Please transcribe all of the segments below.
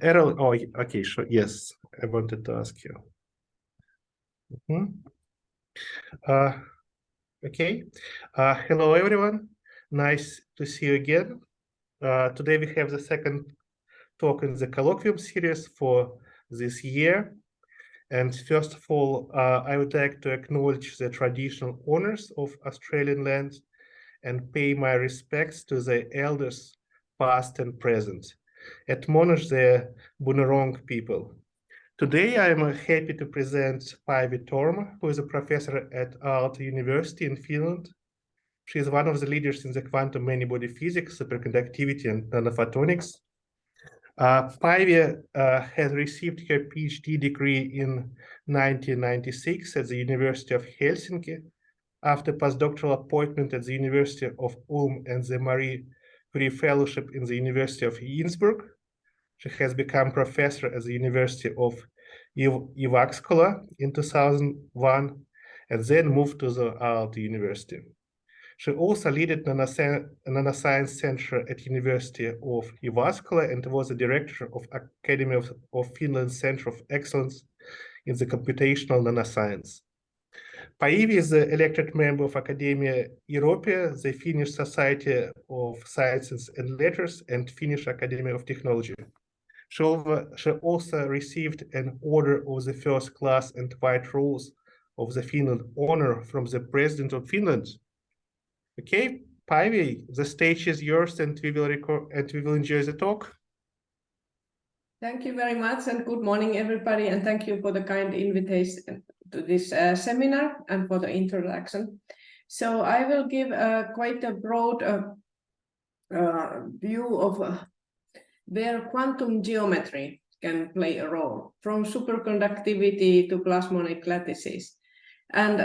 Errol, oh, okay, sure. Yes, I wanted to ask you. Okay. Hello, everyone. Nice to see you again. Today we have the second talk in the colloquium series for this year. And first of all, I would like to acknowledge the traditional owners of Australian land and pay my respects to the elders, past and present, acknowledge the Bunurong people. Today, I am happy to present Päivi Törmä, who is a professor at Aalto University in Finland. She is one of the leaders in the quantum many-body physics, superconductivity, and nanophotonics. Päivi has received her PhD degree in 1996 at the University of Helsinki, after postdoctoral appointment at the University of Ulm and the Marie Curie Fellowship in the University of Innsbruck. She has become professor at the University of Jyväskylä in 2001 and then moved to the Aalto University. She also led Nanoscience Center at University of Jyväskylä and was the director of Academy of Finland Center of Excellence in the Computational Nanoscience. Päivi is the elected member of Academia Europea, the Finnish Society of Sciences and Letters, and Finnish Academy of Technology. She also received an Order of the First Class and White Rose of the Finland honor from the President of Finland. Okay, Päivi, the stage is yours, and we will enjoy the talk. Thank you very much, and good morning, everybody, and thank you for the kind invitation to this seminar and for the introduction. So I will give quite a broad view of where quantum geometry can play a role, from superconductivity to plasmonic lattices. And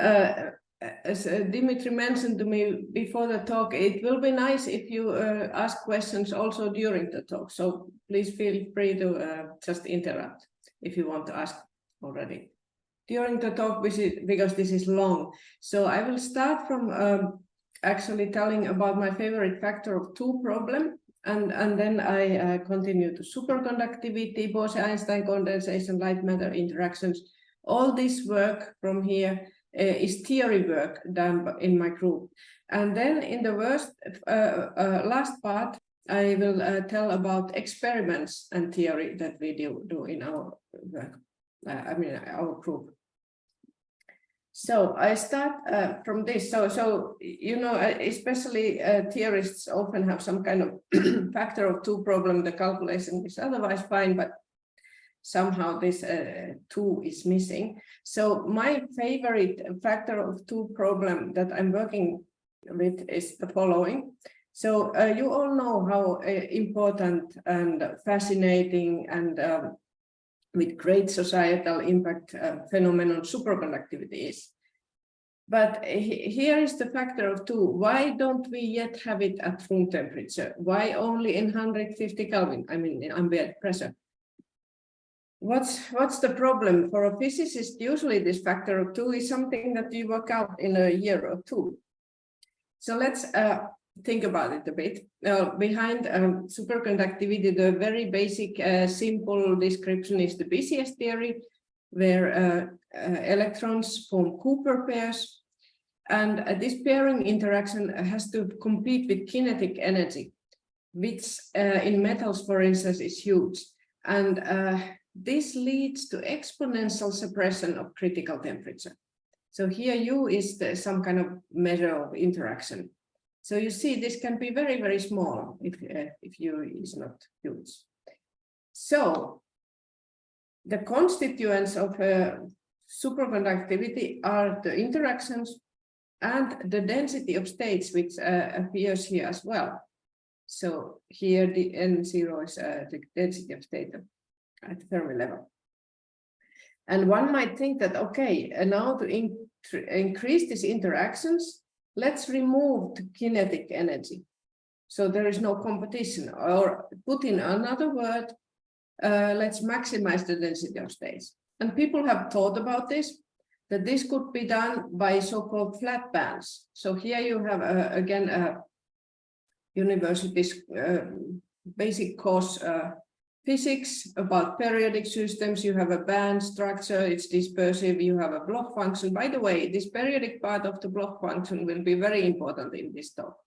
as Dimitri mentioned to me before the talk, it will be nice if you ask questions also during the talk. So please feel free to just interrupt if you want to ask already during the talk, because this is long. So I will start from actually telling about my favorite factor of two problem. And then I continue to superconductivity, Bose-Einstein Condensation, light matter interactions. All this work from here is theory work done in my group. And then in the last part, I will tell about experiments and theory that we do in our work, our group. So I start from this. So you know, especially theorists often have some kind of factor of two problem. The calculation is otherwise fine, but somehow this two is missing. So my favorite factor of two problem that I'm working with is the following. So you all know how important and fascinating and with great societal impact phenomenon superconductivity is. But here is the factor of two. Why don't we yet have it at room temperature? Why only in 150 Kelvin, I mean in ambient pressure? What's the problem? For a physicist, usually this factor of two is something that you work out in a year or two. So let's think about it a bit. Behind superconductivity, the very basic simple description is the busiest theory, where electrons form Cooper pairs. And this pairing interaction has to compete with kinetic energy, which in metals, for instance, is huge. And this leads to exponential suppression of critical temperature. So here U is some kind of measure of interaction. So you see, this can be very, very small if U is not huge. So the constituents of superconductivity are the interactions and the density of states, which appears here as well. So here the N0 is the density of state at Fermi level. And one might think that, okay, and now to increase these interactions, let's remove the kinetic energy. So there is no competition, or put in another word, let's maximize the density of states. And people have thought about this, that this could be done by so-called flat bands. So here you have, again, universities basic course physics about periodic systems. You have a band structure, it's dispersive, you have a block function. By the way, this periodic part of the block function will be very important in this talk.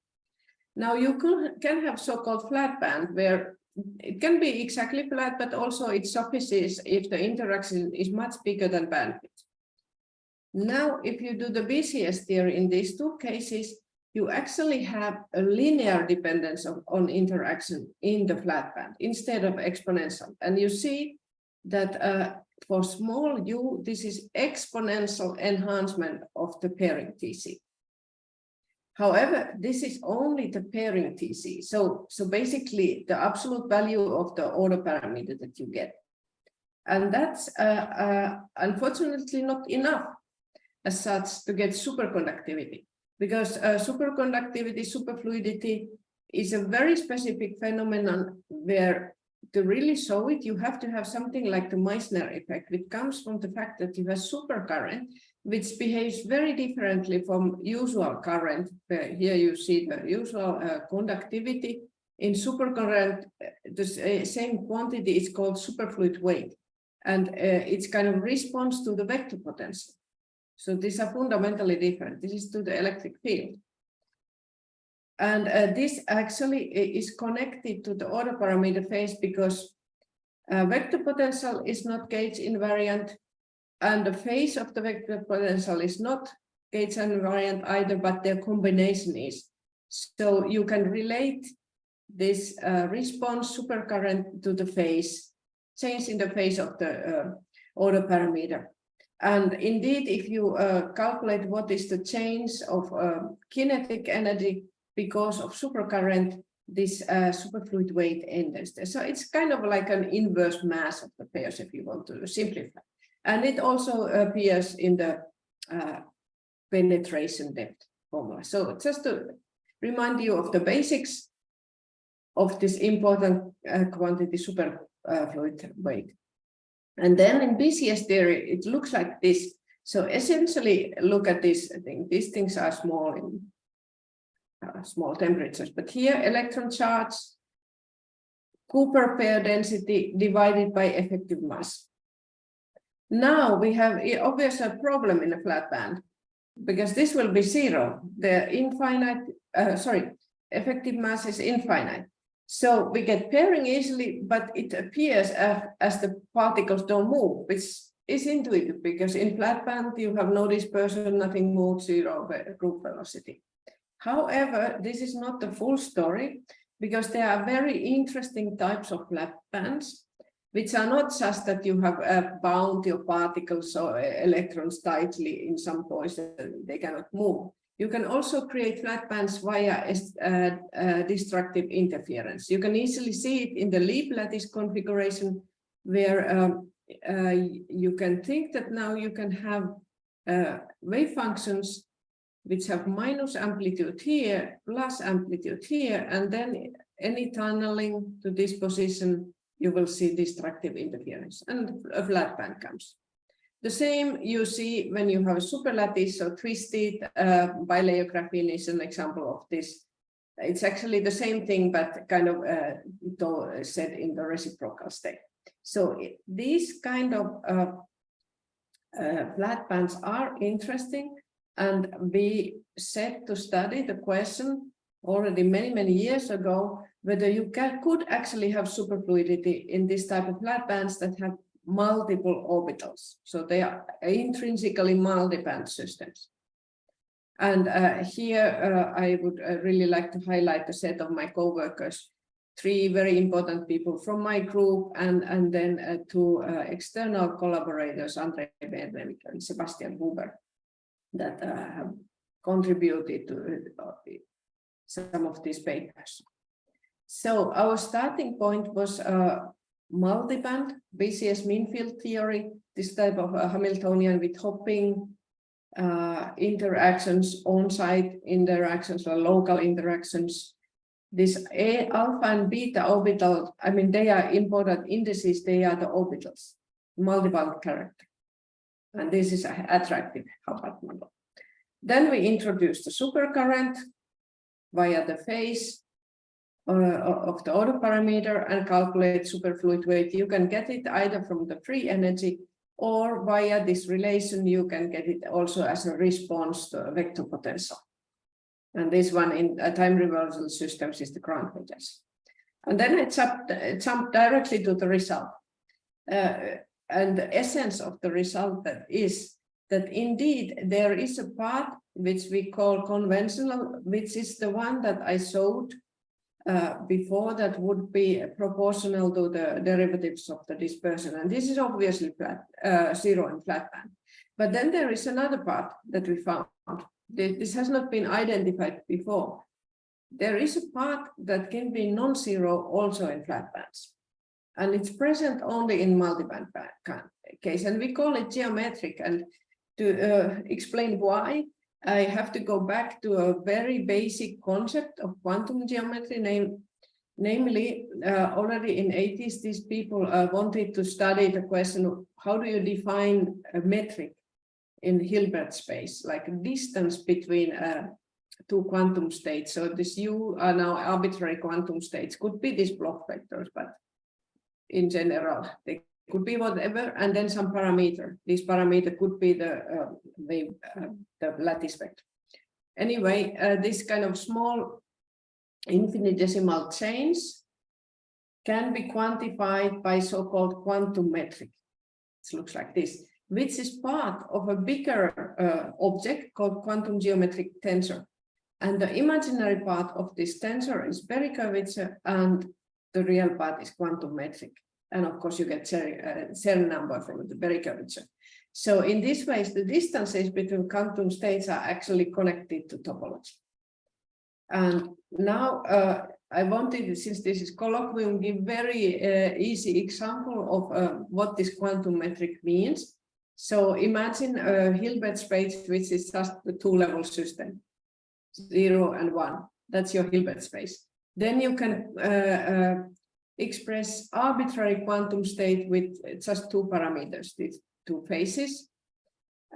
Now you can have so-called flat band where it can be exactly flat, but also it suffices if the interaction is much bigger than bandwidth. Now, if you do the BCS theory in these two cases, you actually have a linear dependence on interaction in the flat band instead of exponential. And you see that for small u, this is exponential enhancement of the pairing TC. However, this is only the pairing TC. So basically the absolute value of the order parameter that you get. And that's unfortunately not enough as such to get superconductivity. Because superconductivity, superfluidity is a very specific phenomenon where to really show it, you have to have something like the Meissner effect, which comes from the fact that you have supercurrent, which behaves very differently from usual current. Here you see the usual conductivity. In supercurrent, the same quantity is called superfluid weight, and it's kind of response to the vector potential. So these are fundamentally different. This is to the electric field. And this actually is connected to the order parameter phase because vector potential is not gauge invariant, and the phase of the vector potential is not gauge invariant either, but their combination is. So you can relate this response supercurrent to the phase, change in the phase of the order parameter. And indeed, if you calculate what is the change of kinetic energy because of supercurrent, this superfluid weight enters there. So it's kind of like an inverse mass of the pairs if you want to simplify. And it also appears in the penetration depth formula. So just to remind you of the basics of this important quantity superfluid weight. And then in BCS theory, it looks like this. So essentially, look at this thing. These things are small in small temperatures, but here electron charge, Cooper pair density divided by effective mass. Now we have obviously a problem in a flat band because this will be zero. The effective mass is infinite. So we get pairing easily, but it appears as the particles don't move, which is intuitive because in flat band you have no dispersion, nothing moves, zero group velocity. However, this is not the full story because there are very interesting types of flat bands, which are not just that you have bound your particles or electrons tightly in some position, they cannot move. You can also create flat bands via destructive interference. You can easily see it in the Lieb lattice configuration where you can think that now you can have wave functions which have minus amplitude here, plus amplitude here, and then any tunneling to this position, you will see destructive interference and a flat band comes. The same you see when you have a superlattice or twisted bilayer graphene is an example of this. It's actually the same thing, but kind of said in the reciprocal state. So these kind of flat bands are interesting, and we set to study the question already many years ago whether you could actually have superfluidity in this type of flat bands that have multiple orbitals. So they are intrinsically multiband systems. And here I would really like to highlight the set of my co-workers, 3 very important people from my group, and then 2 external collaborators, Andrei Bernevic and Sebastian Huber, that have contributed to some of these papers. So our starting point was multiband, BCS mean field theory, this type of Hamiltonian with hopping interactions, on-site interactions or local interactions. This alpha and beta orbital, I mean, they are important indices, they are the orbitals, multiband character. And this is attractive Hubbard model. Then we introduced the supercurrent via the phase. of the order parameter and calculate superfluid weight. You can get it either from the free energy or via this relation. You can get it also as a response to a vector potential. And this one in time reversal systems is the ground potential. And then it jumped directly to the result. And the essence of the result that is that indeed there is a part which we call conventional, which is the one that I showed before, that would be proportional to the derivatives of the dispersion. And this is obviously flat, zero and flat band. But then there is another part that we found. This has not been identified before. There is a part that can be non-zero also in flat bands. And it's present only in multiband case. And we call it geometric. And to explain why, I have to go back to a very basic concept of quantum geometry, namely already in 80s, these people wanted to study the question of how do you define a metric in Hilbert space, like a distance between two quantum states. So this U are now arbitrary quantum states, could be these block vectors, but in general, they could be whatever, and then some parameter. This parameter could be the lattice vector. Anyway, this kind of small infinitesimal change can be quantified by so-called quantum metric. It looks like this, which is part of a bigger object called quantum geometric tensor. And the imaginary part of this tensor is Berry curvature, and the real part is quantum metric. And of course, you get cell number from the Berry curvature. So in this way, the distances between quantum states are actually connected to topology. And now I wanted, since this is colloquium, give very easy example of what this quantum metric means. So imagine a Hilbert space, which is just the two-level system, 0 and 1. That's your Hilbert space. Then you can express arbitrary quantum state with just two parameters, these two phases,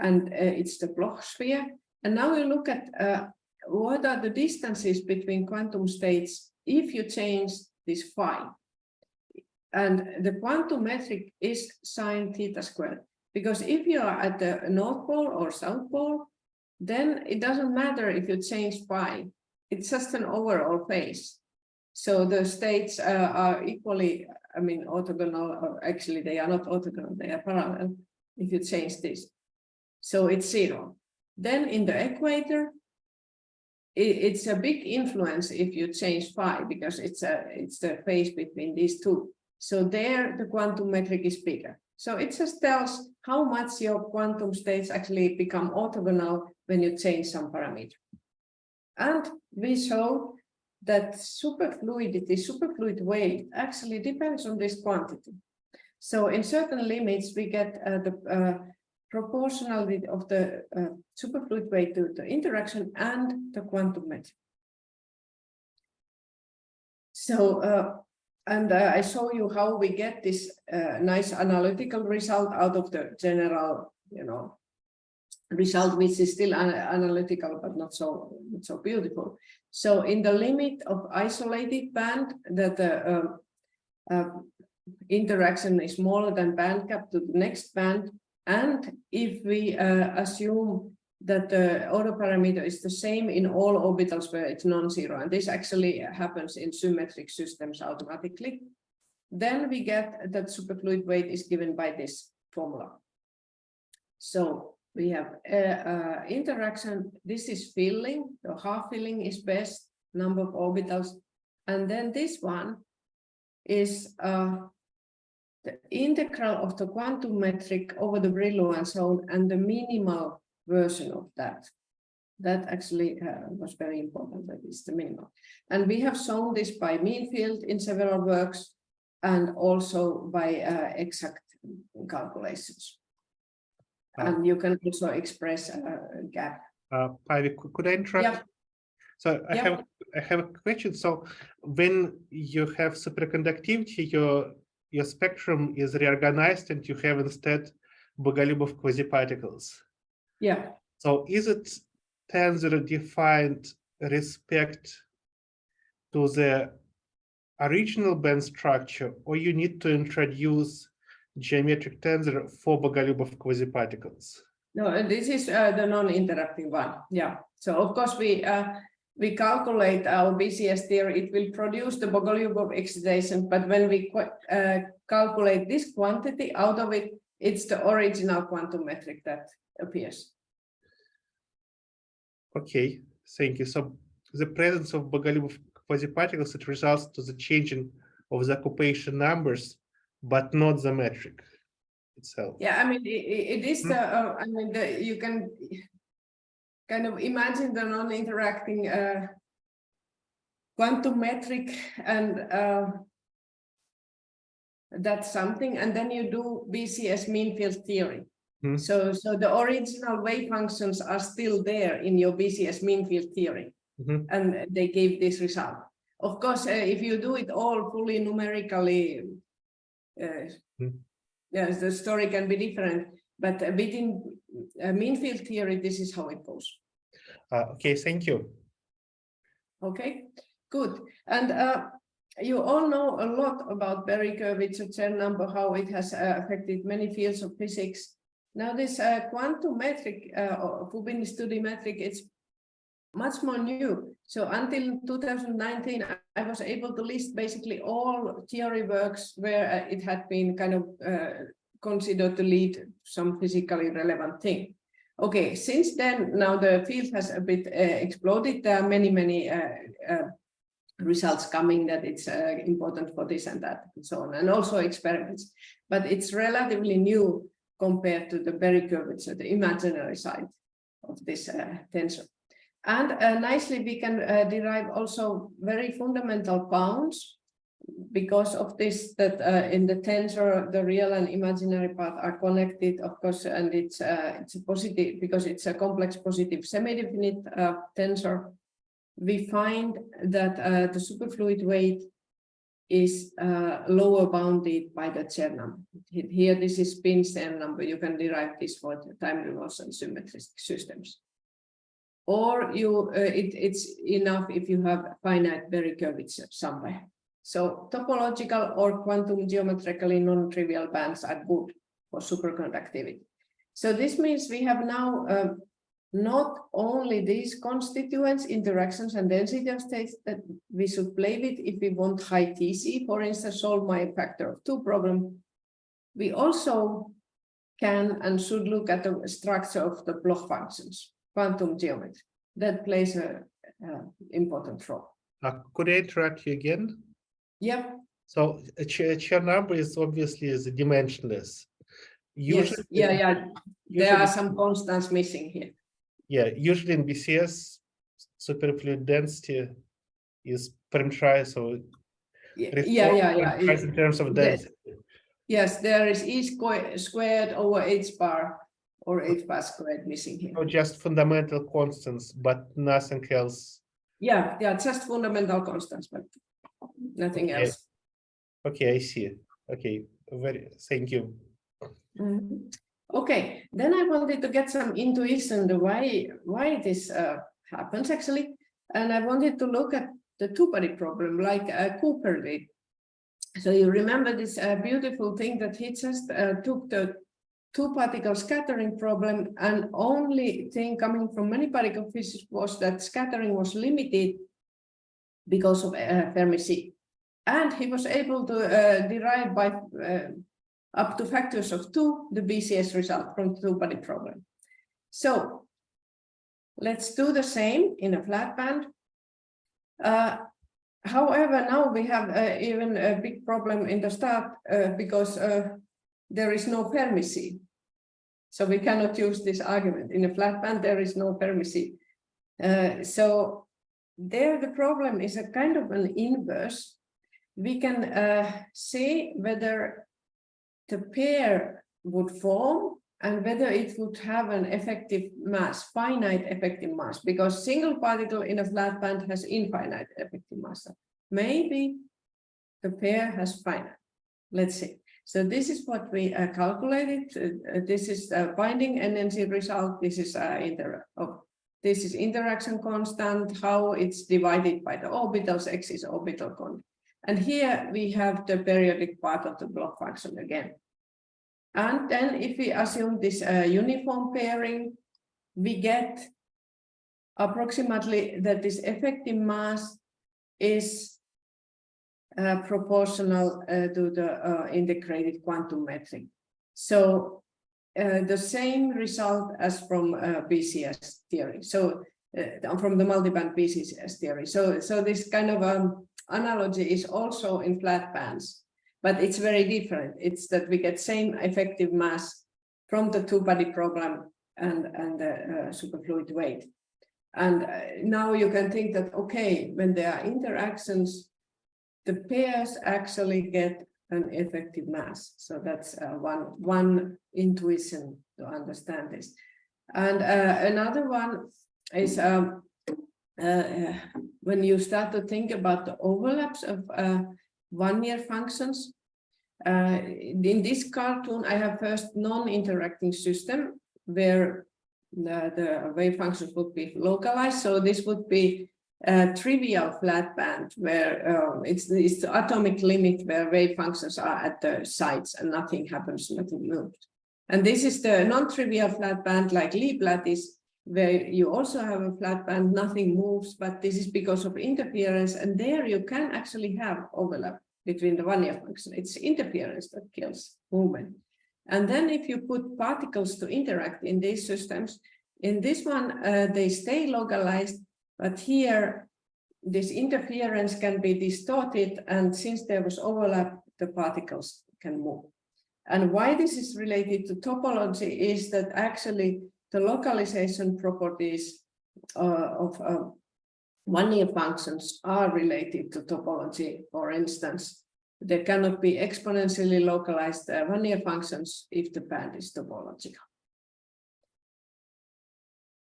and it's the Bloch sphere. And now we look at what are the distances between quantum states if you change this phi. And the quantum metric is sine theta squared, because if you are at the North Pole or South Pole, then it doesn't matter if you change phi, it's just an overall phase. So the states are equally, I mean, orthogonal, or actually they are not orthogonal, they are parallel if you change this. So it's 0. Then in the equator, it's a big influence if you change phi, because it's the phase between these two. So there the quantum metric is bigger. So it just tells how much your quantum states actually become orthogonal when you change some parameter. And we show that superfluidity, superfluid weight actually depends on this quantity. So in certain limits, we get the proportionality of the superfluid weight to the interaction and the quantum metric. So, I show you how we get this nice analytical result out of the general, result, which is still analytical, but not so beautiful. So in the limit of isolated band, that the interaction is smaller than band gap to the next band, and if we assume that the order parameter is the same in all orbitals where it's non-zero, and this actually happens in symmetric systems automatically, then we get that superfluid weight is given by this formula. So we have interaction, this is filling, the half filling is best, number of orbitals, and then this one is the integral of the quantum metric over the Brillouin zone and the minimal version of that. That actually was very important, that is the minimal. And we have shown this by mean field in several works and also by exact calculations. And you can also express a gap. Päivi, could I interrupt? Yeah. So I have a question. So when you have superconductivity, your spectrum is reorganized and you have instead Bogoliubov quasiparticles. Yeah. So is it tensor defined respect to the original band structure, or you need to introduce geometric tensor for Bogoliubov quasi-particles? No, this is the non-interacting one. Yeah. So of course we calculate our BCS theory. It will produce the Bogoliubov excitation, but when we calculate this quantity out of it, it's the original quantum metric that appears. Okay, thank you. So the presence of Bogoliubov quasi-particles, it results to the changing of the occupation numbers, but not the metric itself. Yeah, I mean, it is the, I mean, you can kind of imagine the non-interacting quantum metric, and that's something, and then you do BCS mean field theory. So the original wave functions are still there in your BCS mean field theory, and they gave this result. Of course, if you do it all fully numerically, yes, the story can be different, but within mean field theory, this is how it goes. Okay, thank you. Okay, good. And you all know a lot about Berry curvature, Chern number, how it has affected many fields of physics. Now this quantum metric, Fubini-Studi metric, it's much more new. So until 2019, I was able to list basically all theory works where it had been kind of considered to lead some physically relevant thing. Okay, since then, now the field has a bit exploded. There are many results coming that it's important for this and that and so on, and also experiments. But it's relatively new compared to the Berry curvature, the imaginary side of this tensor. And nicely, we can derive also very fundamental bounds because of this, that in the tensor, the real and imaginary part are connected, of course, and it's a positive, because it's a complex positive semi-definite tensor. We find that the superfluid weight is lower bounded by the Chern number. Here, this is spin Chern number. You can derive this for the time reverse and symmetric systems. Or it's enough if you have finite Berry curvature somewhere. So topological or quantum geometrically non-trivial bands are good for superconductivity. So this means we have now not only these constituents, interactions, and density of states that we should play with if we want high TC, for instance, solve my factor of 2 problem. We also can and should look at the structure of the Bloch functions, quantum geometry. That plays an important role. Could I interrupt you again? Yeah. So a Chern number is obviously the dimensionless. Usually, yes. There are some constants missing here. Yeah, usually in BCS, superfluid density is parameterized, so in terms of density. Yes, there is E squared over H bar or H bar squared missing here. So just fundamental constants, but nothing else. Yeah, just fundamental constants, but nothing else. Okay, I see. Okay, thank you. Okay, then I wanted to get some intuition the why this happens actually, and I wanted to look at the two-body problem like Cooper did. So you remember this beautiful thing that he just took the two-particle scattering problem, and only thing coming from many particle physics was that scattering was limited because of Fermi C, and he was able to derive by up to factors of 2 the BCS result from the two-body problem. So let's do the same in a flat band. However, now we have even a big problem in the start because there is no Fermi C. So we cannot use this argument. In a flat band, there is no Fermi C. So there the problem is a kind of an inverse. We can see whether the pair would form and whether it would have an effective mass, finite effective mass, because single particle in a flat band has infinite effective mass. Maybe the pair has finite. Let's see. So this is what we calculated. This is the binding energy result. This is this is interaction constant, how it's divided by the orbitals. X is orbital constant. And here we have the periodic part of the block function again. And then if we assume this uniform pairing, we get approximately that this effective mass is proportional to the integrated quantum metric. So the same result as from BCS theory. So from the multiband BCS theory. So this kind of analogy is also in flat bands, but it's very different. It's that we get same effective mass from the two-body problem and the superfluid weight. And now you can think that, okay, when there are interactions, the pairs actually get an effective mass. So that's one intuition to understand this. And another one is when you start to think about the overlaps of one-year functions. In this cartoon, I have first non-interacting system where the wave functions would be localized. So this would be a trivial flat band where it's the atomic limit where wave functions are at the sites and nothing happens, nothing moves. And this is the non-trivial flat band like Lie lattice, where you also have a flat band, nothing moves, but this is because of interference, and there you can actually have overlap between the one-year function. It's interference that kills movement. And then if you put particles to interact in these systems, in this one, they stay localized, but here this interference can be distorted, and since there was overlap, the particles can move. And why this is related to topology is that actually the localization properties of one-year functions are related to topology. For instance, there cannot be exponentially localized one-year functions if the band is topological.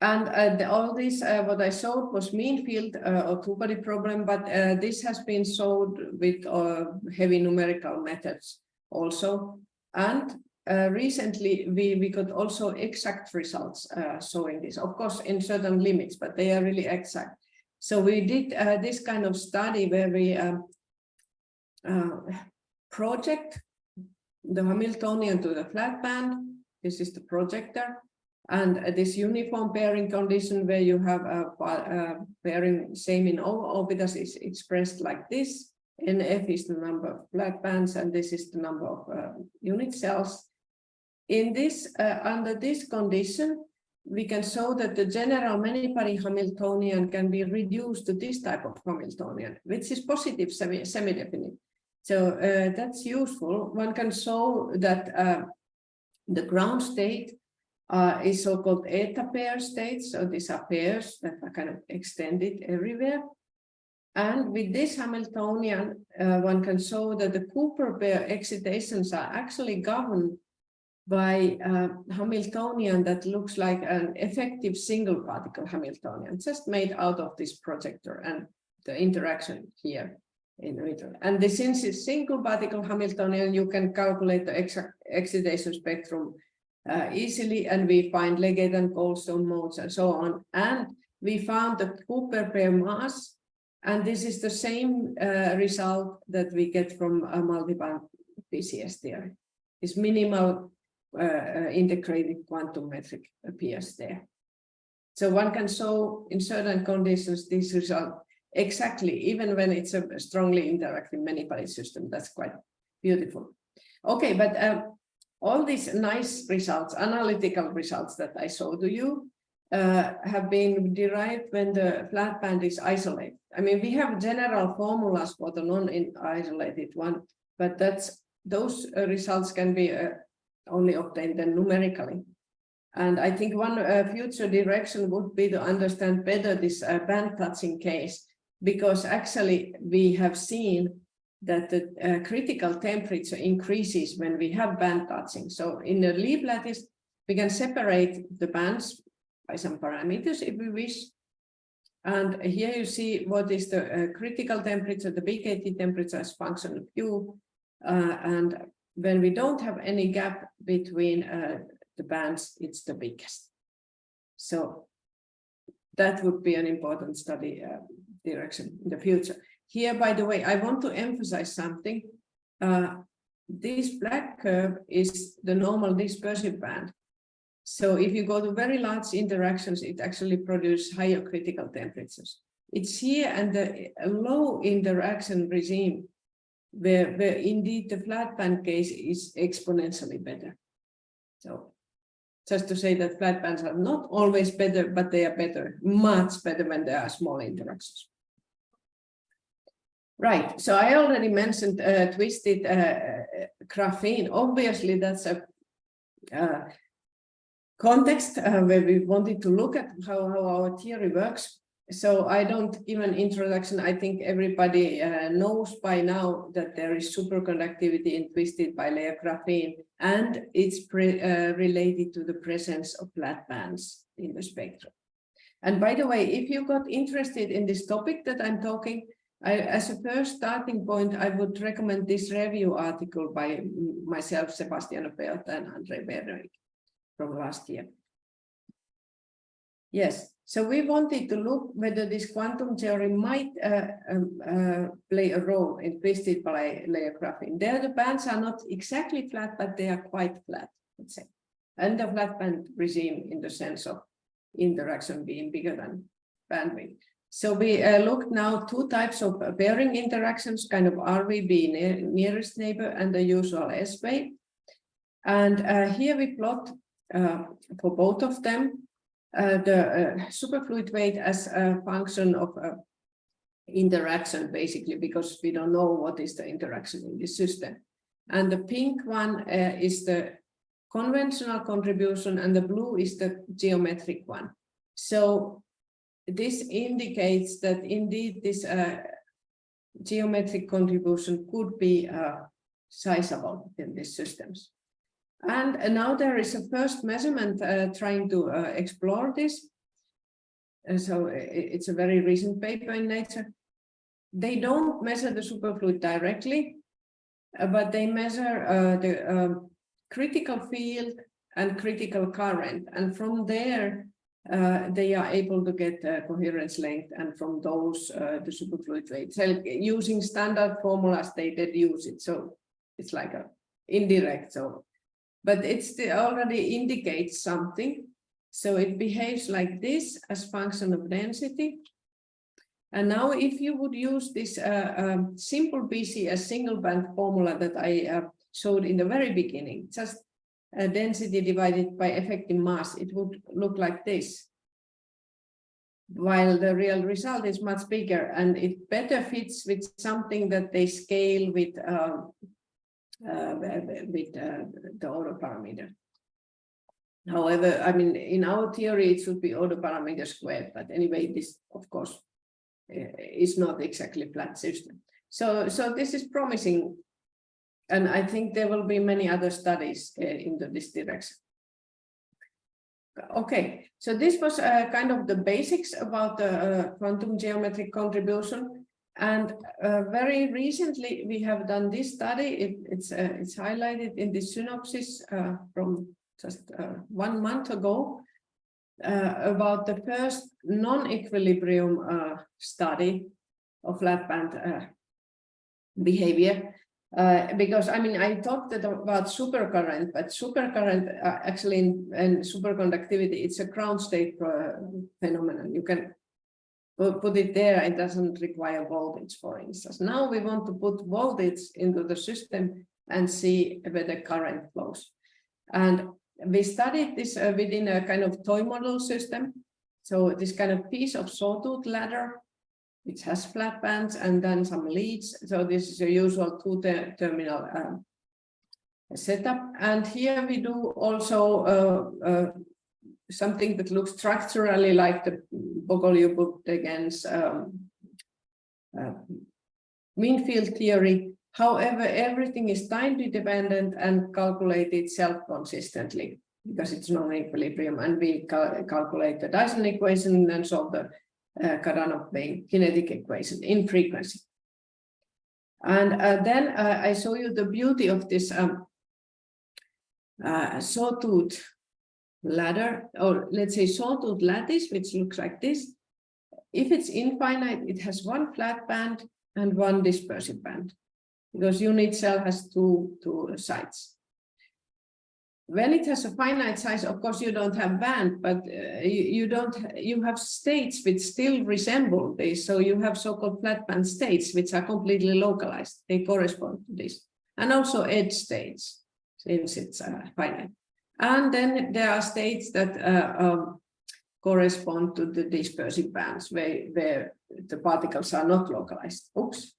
And all this, what I showed was mean field or two-body problem, but this has been solved with heavy numerical methods also. And recently, we got also exact results showing this, of course, in certain limits, but they are really exact. So we did this kind of study where we project the Hamiltonian to the flat band. This is the projector. And this uniform pairing condition where you have a pairing same in all orbitals is expressed like this. NF is the number of flat bands, and this is the number of unit cells. In this, under this condition, we can show that the general many-body Hamiltonian can be reduced to this type of Hamiltonian, which is positive semi-definite. So that's useful. One can show that the ground state is so-called eta pair states. So these are pairs that are kind of extended everywhere. And with this Hamiltonian, one can show that the Cooper pair excitations are actually governed by Hamiltonian that looks like an effective single particle Hamiltonian, just made out of this projector and the interaction here in the middle. And since it's single particle Hamiltonian, you can calculate the exact excitation spectrum easily, and we find Leggett and Goldstone modes and so on. And we found the Cooper pair mass, and this is the same result that we get from a multiband BCS theory. This minimal integrated quantum metric appears there. So one can show in certain conditions this result exactly, even when it's a strongly interacting many-body system. That's quite beautiful. Okay, but all these nice results, analytical results that I showed to you, have been derived when the flat band is isolated. I mean, we have general formulas for the non-isolated one, but those results can be only obtained then numerically. And I think one future direction would be to understand better this band touching case, because actually we have seen that the critical temperature increases when we have band touching. So in the Lie lattice, we can separate the bands by some parameters if we wish. And here you see what is the critical temperature, the BKT temperature as function of Q. And when we don't have any gap between the bands, it's the biggest. So that would be an important study direction in the future. here, by the way, I want to emphasize something. This black curve is the normal dispersive band. So if you go to very large interactions, it actually produces higher critical temperatures. It's here and the low interaction regime where indeed the flat band case is exponentially better. So just to say that flat bands are not always better, but they are better, much better when there are small interactions. Right, so I already mentioned twisted graphene. Obviously, that's a context where we wanted to look at how our theory works. So I don't give an introduction. I think everybody knows by now that there is superconductivity in twisted bilayer graphene, and it's related to the presence of flat bands in the spectrum. And by the way, if you got interested in this topic that I'm talking, as a first starting point, I would recommend this review article by myself, Sebastiano Peotta, and Andre Bernerik from last year. Yes, so we wanted to look whether this quantum theory might play a role in twisted bilayer graphene. There, the bands are not exactly flat, but they are quite flat, let's say, and the flat band regime in the sense of interaction being bigger than bandwidth. So we looked now two types of pairing interactions, kind of RVB, nearest neighbor, and the usual S wave. And here we plot for both of them the superfluid weight as a function of interaction, basically, because we don't know what is the interaction in this system. And the pink one is the conventional contribution, and the blue is the geometric one. So this indicates that indeed this geometric contribution could be sizable in these systems. And now there is a first measurement trying to explore this. And so it's a very recent paper in Nature. They don't measure the superfluid directly, but they measure the critical field and critical current. And from there, they are able to get coherence length, and from those the superfluid weight. So using standard formulas, they deduce it. So it's like a indirect. So, but it's already indicates something. So it behaves like this as function of density. And now, if you would use this simple BCS single band formula that I showed in the very beginning, just density divided by effective mass, it would look like this. While the real result is much bigger, and it better fits with something that they scale with the order parameter. However, I mean, in our theory, it should be order parameter squared, but anyway, this, of course, is not exactly flat system. So this is promising. And I think there will be many other studies into this direction. Okay, so this was kind of the basics about the quantum geometric contribution. And very recently, we have done this study. It's highlighted in the synopsis from just 1 month ago about the first non-equilibrium study of flat band behavior. Because I mean, I talked about supercurrent, but supercurrent actually in superconductivity, it's a ground state phenomenon. You can put it there, it doesn't require voltage, for instance. Now we want to put voltage into the system and see where the current flows. And we studied this within a kind of toy model system. So this kind of piece of sawtooth ladder, which has flat bands and then some leads. So this is a usual two-terminal setup. And here we do also something that looks structurally like the Bogolyubov-Degen's mean field theory. However, everything is time dependent and calculated self-consistently because it's non-equilibrium. And we calculate the Dyson equation and solve the Kadanoff-Bain kinetic equation in frequency. And then I show you the beauty of this sawtooth ladder, or let's say sawtooth lattice, which looks like this. If it's infinite, it has one flat band, and one dispersive band, because unit cell has two sides. When it has a finite size, of course, you don't have band, but you have states which still resemble this. So you have so-called flat band states, which are completely localized. They correspond to this. And also edge states, since it's finite. And then there are states that correspond to the dispersive bands, where the particles are not localized. Oops.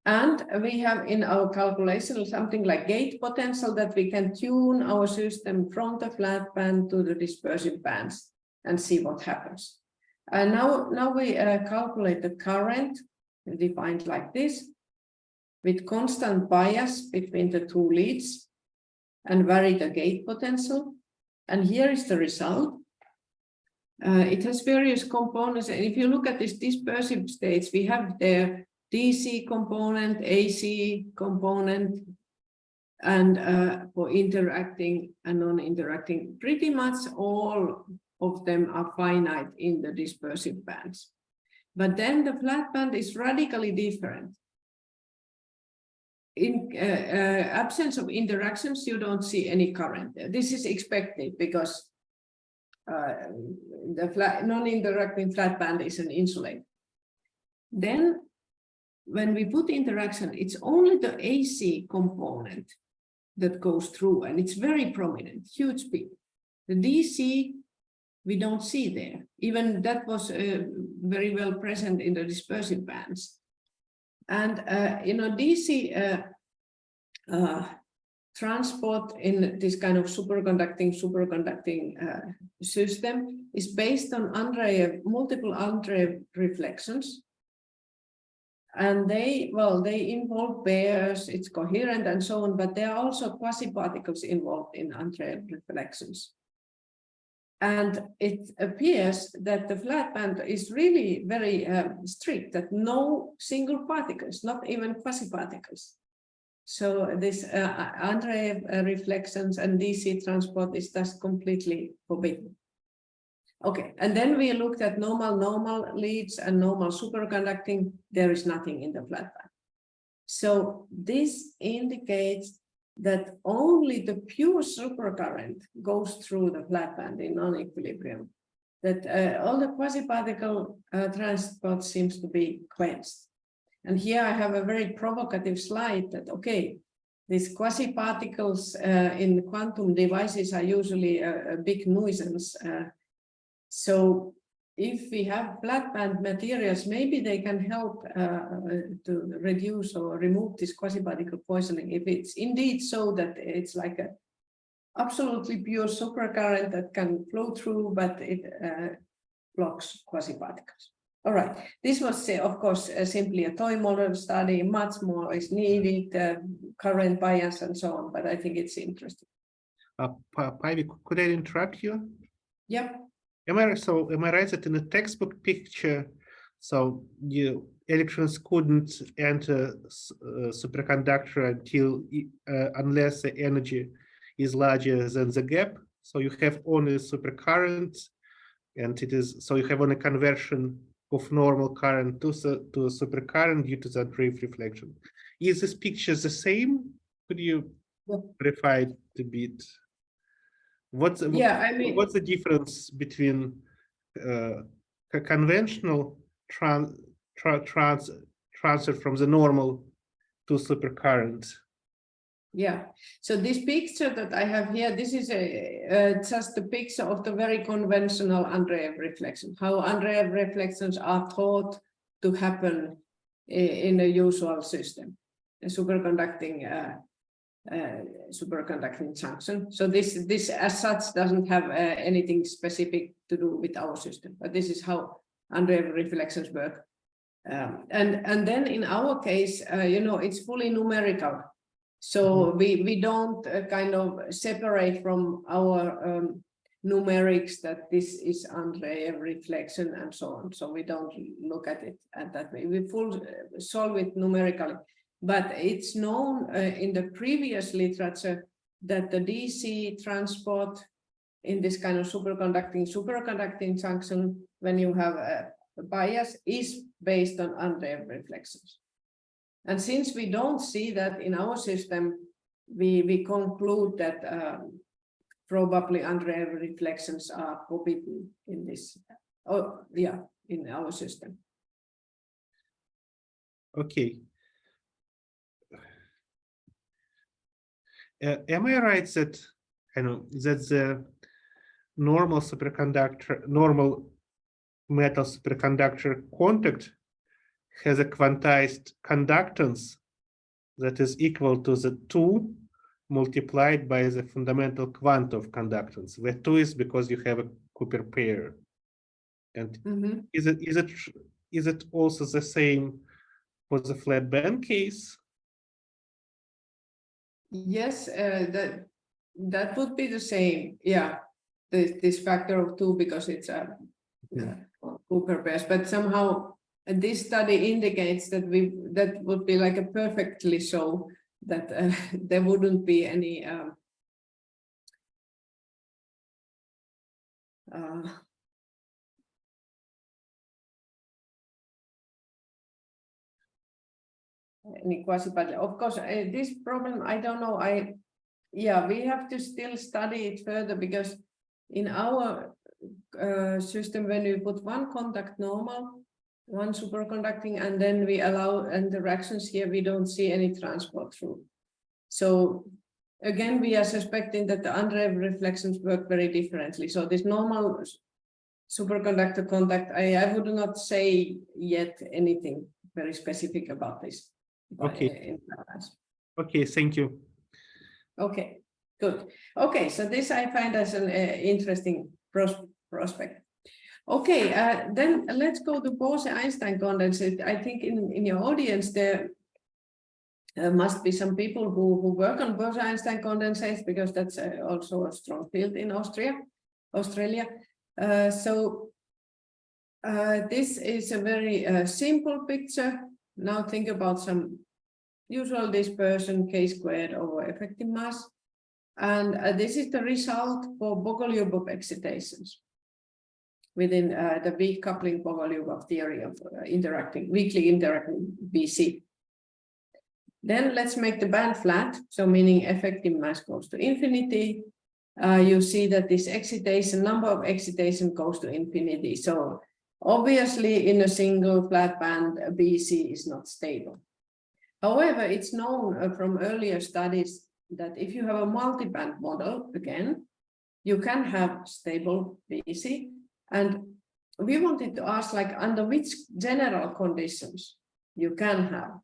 And we have in our calculation something like gate potential, that we can tune our system from the flat band to the dispersive bands and see what happens. And now we calculate the current, defined like this, with constant bias between the two leads, and vary the gate potential. And here is the result. It has various components. And if you look at these dispersive states, we have their DC component, AC component, and for interacting and non-interacting, pretty much all of them are finite in the dispersive bands. But then the flat band is radically different. In absence of interactions, you don't see any current. This is expected because the non-interacting flat band is an insulator. Then when we put interaction, it's only the AC component that goes through, and it's very prominent, huge peak. The DC, we don't see there. Even that was very well present in the dispersive bands. And DC transport in this kind of superconducting system is based on multiple Andreev reflections. And they involve pairs, it's coherent and so on, but there are also quasi-particles involved in Andreev reflections. And it appears that the flat band is really very strict, that no single particles, not even quasi-particles. So this Andreev reflections and DC transport is thus completely forbidden. Okay, and then we looked at normal leads and normal superconducting. There is nothing in the flat band. So this indicates that only the pure supercurrent goes through the flat band in non-equilibrium. That all the quasi-particle transport seems to be quenched. And here I have a very provocative slide that, okay, these quasi-particles in quantum devices are usually a big nuisance. So if we have flat band materials, maybe they can help to reduce or remove this quasi-particle poisoning. If it's indeed so that it's like a absolutely pure supercurrent that can flow through, but it blocks quasi-particles. All right, this was, of course, simply a toy model study. Much more is needed, current bias and so on, but I think it's interesting. Päivi, could I interrupt you? Yep. Am I right that in the textbook picture, so electrons couldn't enter superconductor unless the energy is larger than the gap? So you have only supercurrent, and so you have only conversion of normal current to supercurrent due to that Andreev reflection. Is this picture the same? Could you clarify it a bit? What's the difference between conventional transfer from the normal to supercurrent? Yeah, so this picture that I have here, this is just a picture of the very conventional Andreev reflection, how Andreev reflections are thought to happen in a usual system, a superconducting junction. So this as such doesn't have anything specific to do with our system, but this is how Andreev reflections work. And then in our case, it's fully numerical. So we don't kind of separate from our numerics that this is Andreev reflection and so on. So we don't look at it that way. We solve it numerically. But it's known in the previous literature that the DC transport in this kind of superconducting junction, when you have bias is based on unrave reflections. And since we don't see that in our system, we conclude that probably unrave reflections are forbidden in this, in our system. Okay. Am I right that that the normal metal superconductor contact has a quantized conductance that is equal to the 2 multiplied by the fundamental quantity of conductance, where 2 is because you have a Cooper pair. And is it also the same for the flat band case? Yes, that would be the same. Yeah, this factor of 2 because it's a Cooper pairs, but somehow this study indicates that that would be like a perfectly so that there wouldn't be any quasi-particle. Of course, this problem, I don't know. We have to still study it further because in our system, when we put one contact normal, one superconducting, and then we allow interactions here, we don't see any transport through. So again, we are suspecting that the unrave reflections work very differently. So this normal superconductor contact, I would not say yet anything very specific about this. Okay. Okay, thank you. Okay, good. Okay, so this I find as an interesting prospect. Okay, then let's go to Bose-Einstein condensate. I think in your audience there must be some people who work on Bose-Einstein condensates because that's also a strong field in Australia. This is a very simple picture. Now think about some usual dispersion k² over effective mass. And this is the result for Bogoliubov excitations within the weak coupling Bogoliubov theory of weakly interacting BC. Then let's make the band flat, so meaning effective mass goes to infinity. You see that this number of excitation goes to infinity. So obviously in a single flat band, BC is not stable. However, it's known from earlier studies that if you have a multiband model, again, you can have stable BC. And we wanted to ask, like, under which general conditions you can have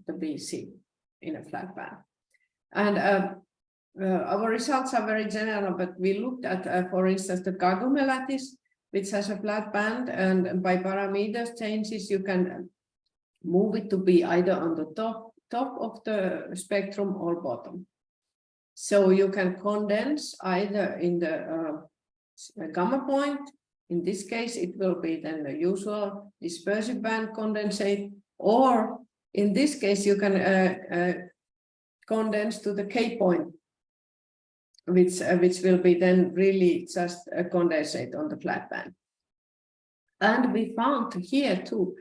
the BC in a flat band. And our results are very general, but we looked at, for instance, the Kagome lattice, which has a flat band, and by parameters changes, you can move it to be either on the top of the spectrum or bottom. So you can condense either in the gamma point. In this case, it will be then the usual dispersive band condensate, or in this case, you can condense to the K point, which will be then really just a condensate on the flat band. And we found here too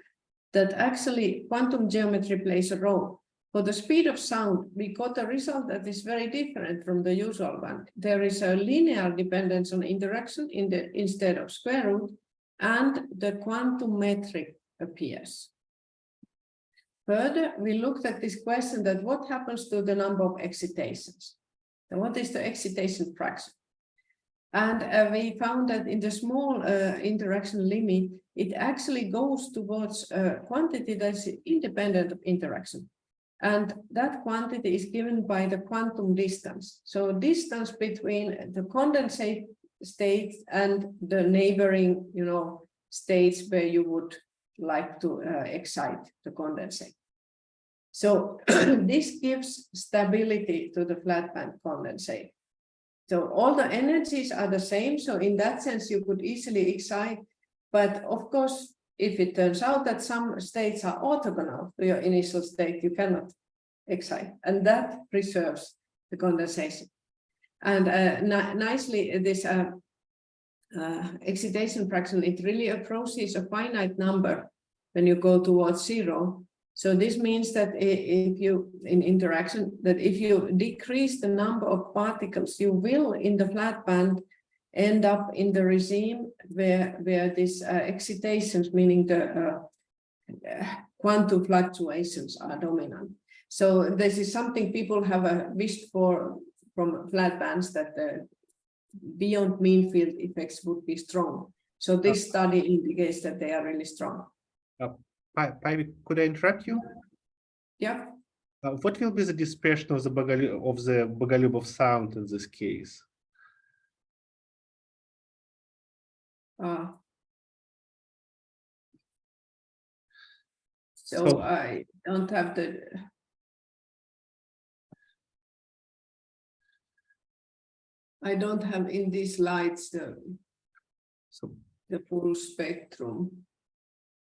that actually quantum geometry plays a role. For the speed of sound, we got a result that is very different from the usual one. There is a linear dependence on interaction instead of square root, and the quantum metric appears. Further, we looked at this question that what happens to the number of excitations? And what is the excitation fraction? And we found that in the small interaction limit, it actually goes towards a quantity that's independent of interaction. And that quantity is given by the quantum distance. So distance between the condensate state and the neighboring, states where you would like to excite the condensate. So this gives stability to the flat band condensate. So all the energies are the same. So in that sense, you could easily excite. But of course, if it turns out that some states are orthogonal to your initial state, you cannot excite. And that preserves the condensation. And nicely, this excitation fraction, it really approaches a finite number when you go towards zero. So this means that if you, in interaction, that if you decrease the number of particles, you will, in the flat band, end up in the regime where these excitations, meaning the quantum fluctuations, are dominant. So this is something people have wished for from flat bands, that the beyond mean field effects would be strong. So this study indicates that they are really strong. Päivi, could I interrupt you? Yeah. What will be the dispersion of the Bogoliubov sound in this case? So I don't have the. I don't have in these slides the full spectrum,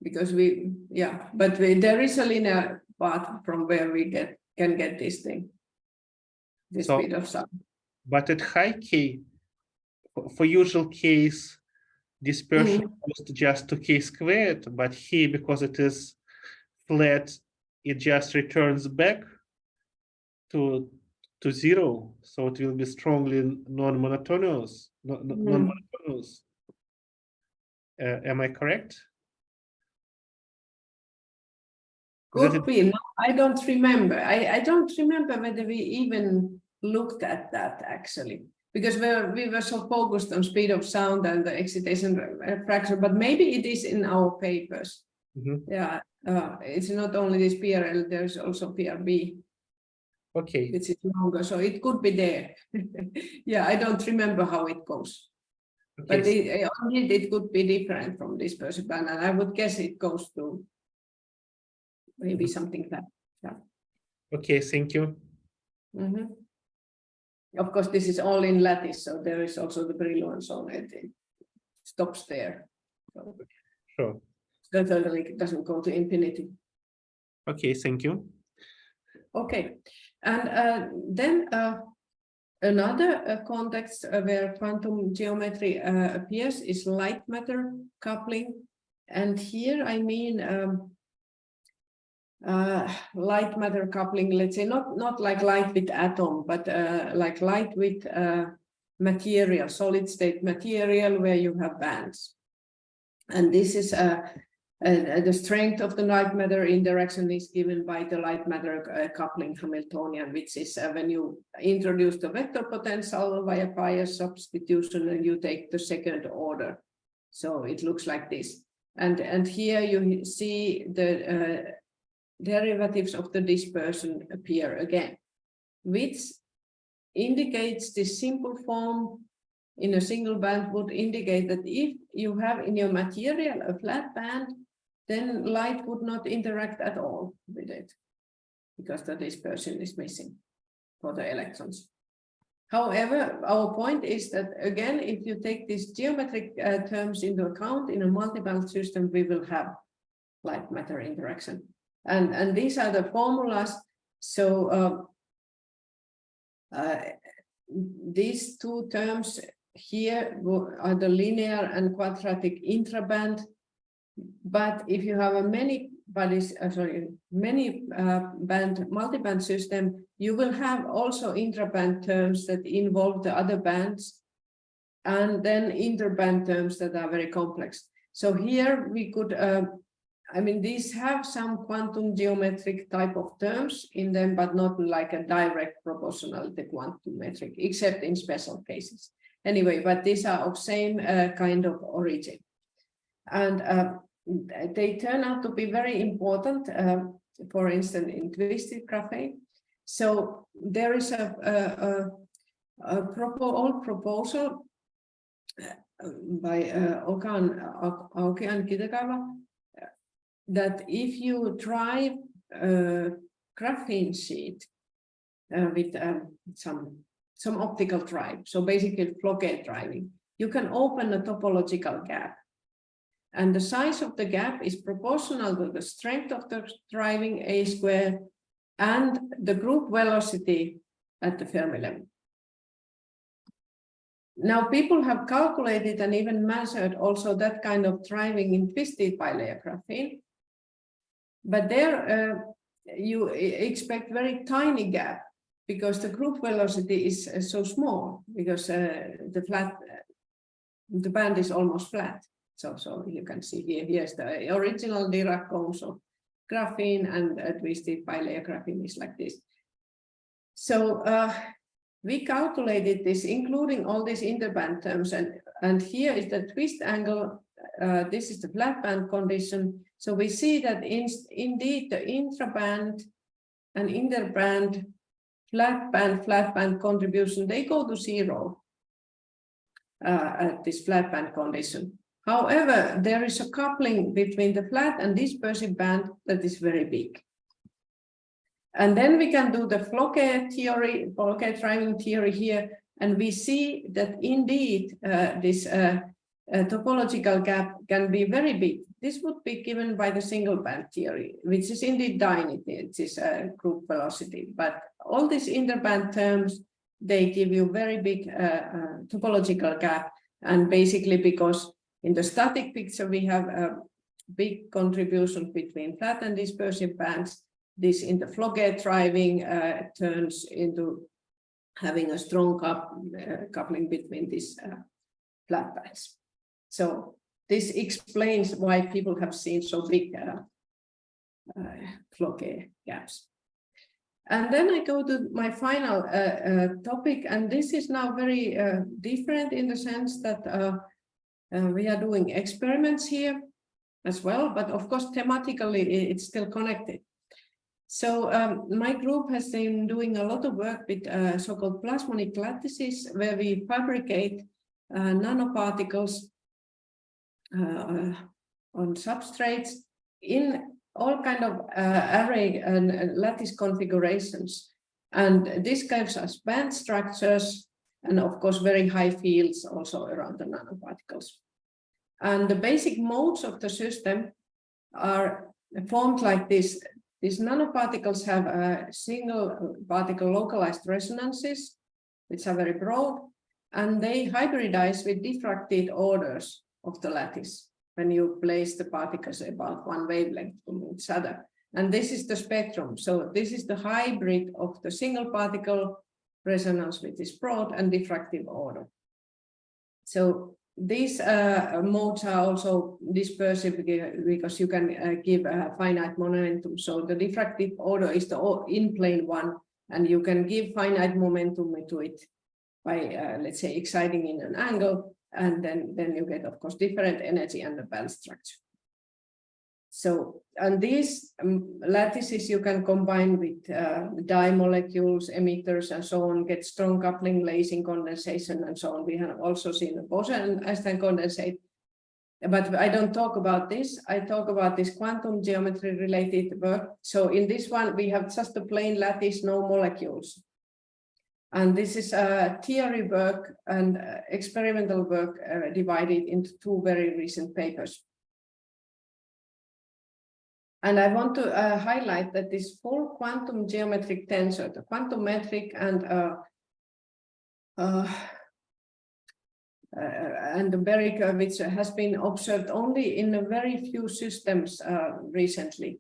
because there is a linear path from where we can get this thing, this speed of sound. But at high K, for usual case, dispersion goes to just 2K squared, but here, because it is flat, it just returns back to zero, so it will be strongly non-monotonous. Non-monotonous. Am I correct? Could be. No, I don't remember. I don't remember whether we even looked at that actually, because we were so focused on speed of sound and the excitation fraction. But maybe it is in our papers. Yeah, it's not only this PRL. There's also PRB. Okay. Which is longer, so it could be there. Yeah, I don't remember how it goes. Okay. But it could be different from this Percival, and I would guess it goes to maybe something like that. Okay, thank you. Of course, this is all in lattice, so there is also the Brillouin zone. It stops there. So sure. Certainly it doesn't go to infinity. Okay, thank you. Okay, and then another context where quantum geometry appears is light matter coupling. And here I mean light matter coupling, let's say not like light with atom, but like light with material, solid state material where you have bands. And this is the strength of the light matter interaction is given by the light matter coupling Hamiltonian, which is when you introduce the vector potential via Bias substitution and you take the second order. So it looks like this. And here you see the derivatives of the dispersion appear again, which indicates this simple form in a single band would indicate that if you have in your material a flat band, then light would not interact at all with it, because the dispersion is missing for the electrons. However, our point is that, again, if you take these geometric terms into account in a multiband system, we will have light matter interaction. And these are the formulas. So these two terms here are the linear and quadratic intraband. But if you have a multiband system, you will have also intraband terms that involve the other bands, and then interband terms that are very complex. So here we could, I mean, these have some quantum geometric type of terms in them, but not like a direct proportionality quantum metric, except in special cases. Anyway, but these are of same kind of origin. And they turn out to be very important, for instance, in twisted graphene. So there is a old proposal by Aoki and Kitagawa that if you drive a graphene sheet with some optical drive, so basically Floquet driving, you can open a topological gap. And the size of the gap is proportional to the strength of the driving A squared and the group velocity at the Fermi level. Now people have calculated and even measured also that kind of driving in twisted bilayer graphene. But there you expect very tiny gap because the group velocity is so small, because the band is almost flat. So you can see here's the original Dirac cones of graphene, and twisted bilayer graphene is like this. So we calculated this, including all these interband terms, and here is the twist angle. This is the flat band condition. So we see that indeed the intraband and interband flat band contribution, they go to zero at this flat band condition. However, there is a coupling between the flat and dispersive band that is very big. And then we can do the Floquet theory, Floquet driving theory here, and we see that indeed this topological gap can be very big. This would be given by the single band theory, which is indeed tiny, it is group velocity. But all these interband terms, they give you very big topological gap, and basically because in the static picture we have a big contribution between flat and dispersive bands. This in the Floquet driving turns into having a strong coupling between these flat bands. So this explains why people have seen so big Floquet gaps. And then I go to my final topic, and this is now very different in the sense that we are doing experiments here as well, but of course thematically it's still connected. So my group has been doing a lot of work with so-called plasmonic lattices, where we fabricate nanoparticles on substrates in all kind of array and lattice configurations. And this gives us band structures and of course very high fields also around the nanoparticles. And the basic modes of the system are formed like this. These nanoparticles have single particle localized resonances, which are very broad, and they hybridize with diffracted orders of the lattice when you place the particles about one wavelength from each other. And this is the spectrum. So this is the hybrid of the single particle resonance, which is broad, and diffractive order. So these modes are also dispersive because you can give a finite momentum. So the diffractive order is the in-plane one, and you can give finite momentum to it by, let's say, exciting in an angle, and then you get, of course, different energy and the band structure. So, and these lattices you can combine with dye molecules, emitters, and so on, get strong coupling, lasing, condensation, and so on. We have also seen the Bose-Einstein Condensate. But I don't talk about this. I talk about this quantum geometry related work. So in this one, we have just a plain lattice, no molecules. And this is theory work and experimental work divided into two very recent papers. And I want to highlight that this full quantum geometric tensor, the quantum metric and the Berry curve, which has been observed only in a very few systems recently.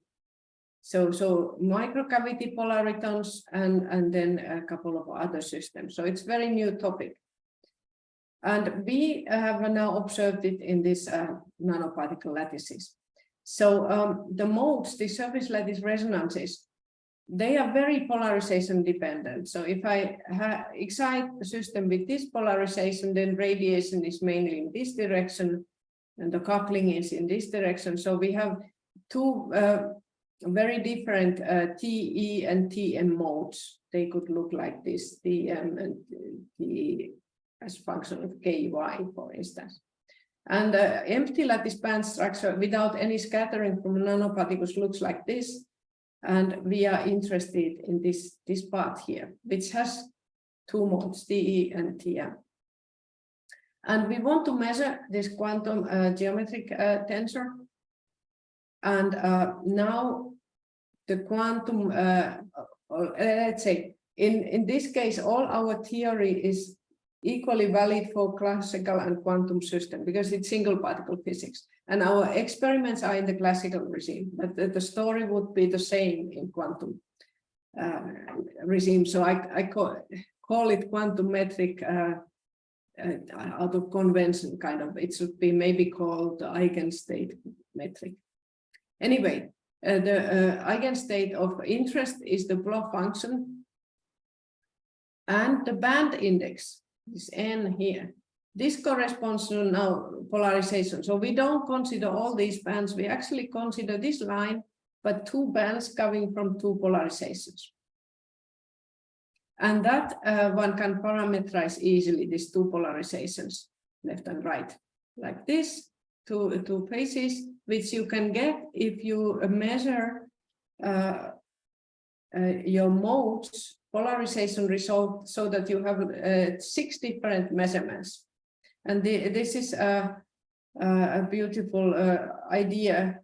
So microcavity polaritons and then a couple of other systems. So it's a very new topic. And we have now observed it in these nanoparticle lattices. So the modes, the surface lattice resonances, they are very polarization dependent. So if I excite the system with this polarization, then radiation is mainly in this direction and the coupling is in this direction. So we have two very different TE and TM modes. They could look like this, TM and TE as function of KY, for instance. And empty lattice band structure without any scattering from nanoparticles looks like this. And we are interested in this part here, which has two modes, TE and TM. And we want to measure this quantum geometric tensor. And now the quantum, let's say, in this case, all our theory is equally valid for classical and quantum system because it's single particle physics. And our experiments are in the classical regime, but the story would be the same in quantum regime. So I call it quantum metric out of convention, kind of. It should be maybe called the eigenstate metric. Anyway, the eigenstate of interest is the Bloch function, and the band index is n here. This corresponds to now polarization. So we don't consider all these bands. We actually consider this line, but two bands coming from two polarizations. And that one can parameterize easily these two polarizations, left and right, like this, two phases, which you can get if you measure your modes polarization result so that you have 6 different measurements. And this is a beautiful idea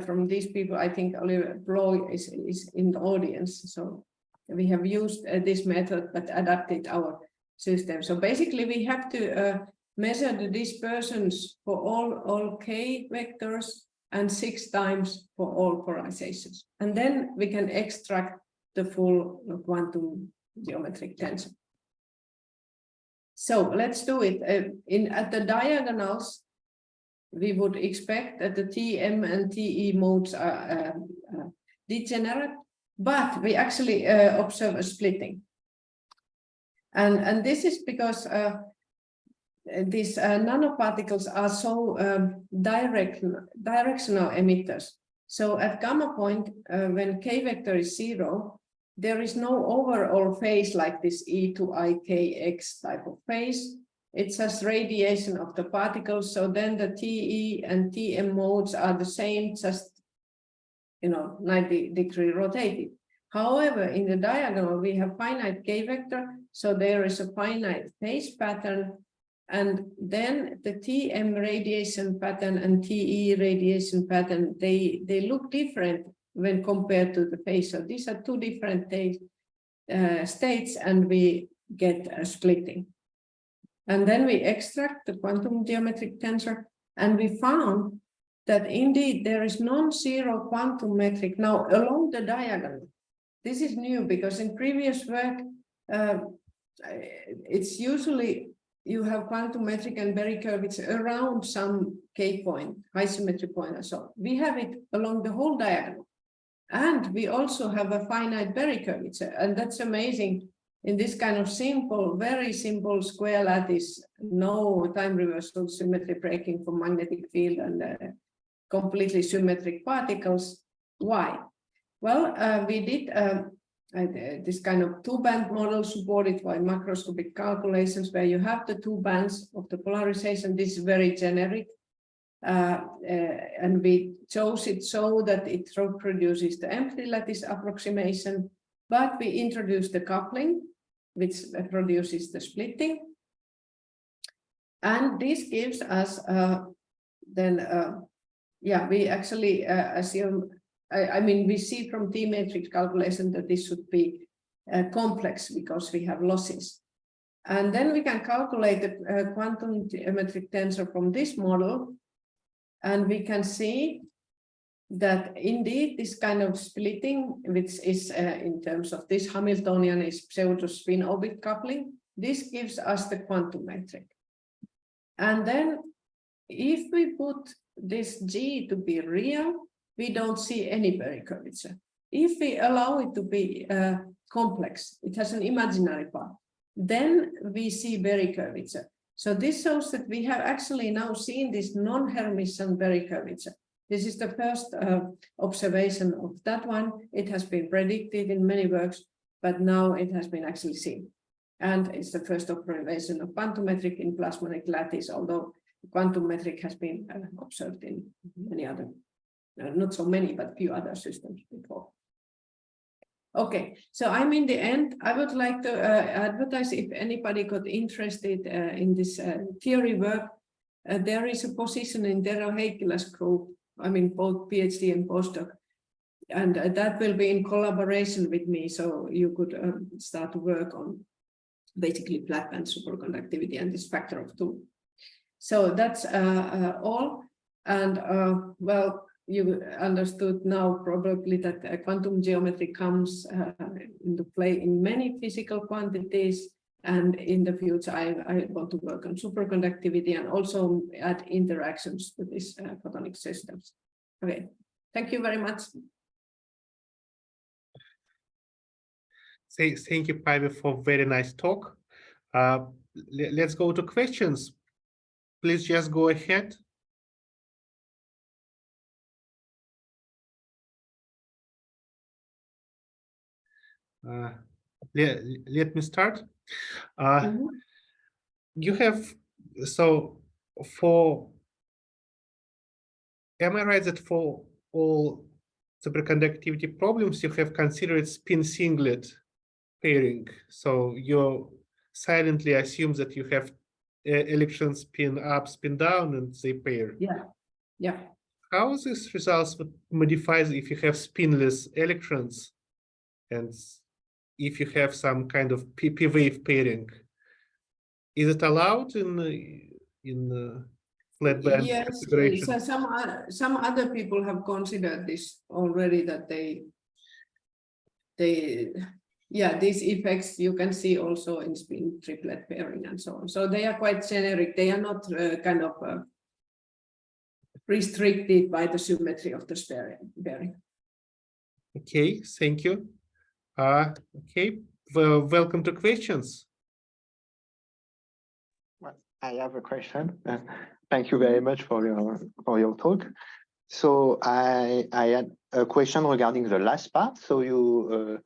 from these people. I think Oliver Bloy is in the audience. So we have used this method, but adapted our system. So basically we have to measure the dispersions for all k vectors and 6 times for all polarizations. And then we can extract the full quantum geometric tensor. So let's do it. At the diagonals, we would expect that the TM and TE modes are degenerate, but we actually observe a splitting. And this is because these nanoparticles are so directional emitters. So at gamma point, when k vector is 0, there is no overall phase like this E to IKX type of phase. It's just radiation of the particles. So then the TE and TM modes are the same, just 90-degree rotated. However, in the diagonal, we have finite k vector, so there is a finite phase pattern, and then the TM radiation pattern and TE radiation pattern, they look different when compared to the phase. So these are two different states, and we get a splitting. And then we extract the quantum geometric tensor, and we found that indeed there is non-zero quantum metric now along the diagonal. This is new because in previous work, it's usually you have quantum metric and Berry curvature around some k point, high symmetry point or so. We have it along the whole diagonal. And we also have a finite Berry curvature, and that's amazing. In this kind of simple, very simple square lattice, no time reversal symmetry breaking for magnetic field and completely symmetric particles. Why? Well, we did this kind of two-band model supported by macroscopic calculations where you have the two bands of the polarization. This is very generic. And we chose it so that it reproduces the empty lattice approximation, but we introduced the coupling, which produces the splitting. And this gives us we actually assume, I mean, we see from T-matrix calculation that this should be complex because we have losses. And then we can calculate the quantum geometric tensor from this model. And we can see that indeed this kind of splitting, which is in terms of this Hamiltonian is pseudo spin orbit coupling, this gives us the quantum metric. And then if we put this G to be real, we don't see any Berry curvature. If we allow it to be complex, it has an imaginary part, then we see Berry curvature. So this shows that we have actually now seen this non-Hermitian Berry curvature. This is the first observation of that one. It has been predicted in many works, but now it has been actually seen. And it's the first observation of quantum metric in plasmonic lattice, although quantum metric has been observed in many other, not so many, but few other systems before. Okay, so I'm in the end. I would like to advertise if anybody got interested in this theory work. There is a position in Tero Heikkilä's group, I mean, both PhD and postdoc, and that will be in collaboration with me, so you could start to work basically flat band superconductivity and this factor of 2. So that's all. And well, you understood now probably that quantum geometry comes into play in many physical quantities. And in the future, I want to work on superconductivity and also add interactions to these photonic systems. Okay, thank you very much. Thank you, Päivi, for very nice talk. Let's go to questions. Please just go ahead. Let me start. You have, so for, am I right that for all superconductivity problems, you have considered spin singlet pairing? So you silently assume that you have electrons spin up, spin down, and they pair. Yeah, yeah. How these results would modify if you have spinless electrons and if you have some kind of p wave pairing? Is it allowed in flat band? Yes, so some other people have considered this already, that yeah, these effects you can see also in spin triplet pairing and so on. So they are quite generic. They are not kind of restricted by the symmetry of the pairing. Okay, thank you. Okay, well, welcome to questions. Well, I have a question. Thank you very much for your talk. So I had a question regarding the last part. So you